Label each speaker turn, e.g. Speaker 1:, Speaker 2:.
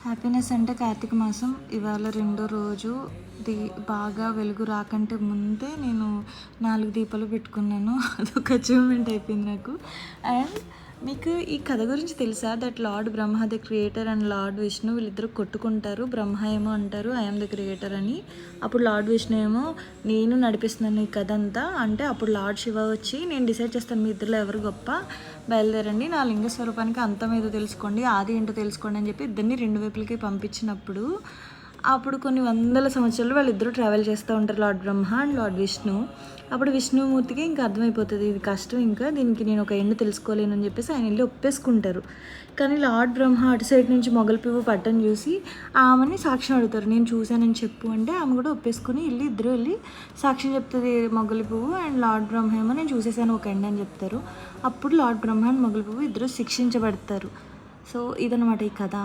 Speaker 1: Happiness అంటే కార్తీక మాసం ఇవాళ రెండో రోజు. దీ బాగా వెలుగు రాకంటే ముందే నేను 4 దీపాలు పెట్టుకున్నాను. అదొక అచీవ్మెంట్ అయిపోయింది నాకు. అండ్ మీకు ఈ కథ గురించి తెలుసా? That lord Brahma the creator and lord Vishnu వీళ్ళిద్దరు కొట్టుకుంటారు. బ్రహ్మ ఏమో అంటారు ఐఎమ్ ద క్రియేటర్ అని, అప్పుడు లార్డ్ విష్ణు ఏమో నేను నడిపిస్తున్నాను ఈ కథ అంతా అంటే, అప్పుడు లార్డ్ శివ వచ్చి నేను డిసైడ్ చేస్తాను మీ ఇద్దరిలో ఎవరు గొప్ప, బయలుదేరండి నా లింగ స్వరూపానికి అంతం ఏదో తెలుసుకోండి, ఆది ఏంటో తెలుసుకోండి అని చెప్పి ఇద్దరిని 2 వైపులకి పంపించినప్పుడు, అప్పుడు కొన్ని వందల సంవత్సరాలు వాళ్ళిద్దరూ ట్రావెల్ చేస్తూ ఉంటారు, lord Brahma and lord Vishnu. అప్పుడు విష్ణుమూర్తికి ఇంకా అర్థమైపోతుంది ఇది కష్టం, ఇంకా దీనికి నేను ఒక ఎండ్ తెలుసుకోలేను అని చెప్పేసి ఆయన వెళ్ళి ఒప్పేసుకుంటారు. కానీ లార్డ్ బ్రహ్మ అటు సైడ్ నుంచి మొగలి పువ్వు పట్టని చూసి ఆమెని సాక్ష్యం అడుగుతారు, నేను చూశానని చెప్పు అంటే ఆమె కూడా ఒప్పేసుకొని ఇద్దరు వెళ్ళి సాక్ష్యం చెప్తుంది మొగలి పువ్వు. అండ్ లార్డ్ బ్రహ్మ ఏమో నేను చూసేసాను ఒక ఎండ్ అని చెప్తారు. అప్పుడు లార్డ్ బ్రహ్మ అండ్ మొగలి పువ్వు ఇద్దరు శిక్షించబడతారు. సో ఇదనమాట ఈ కథ.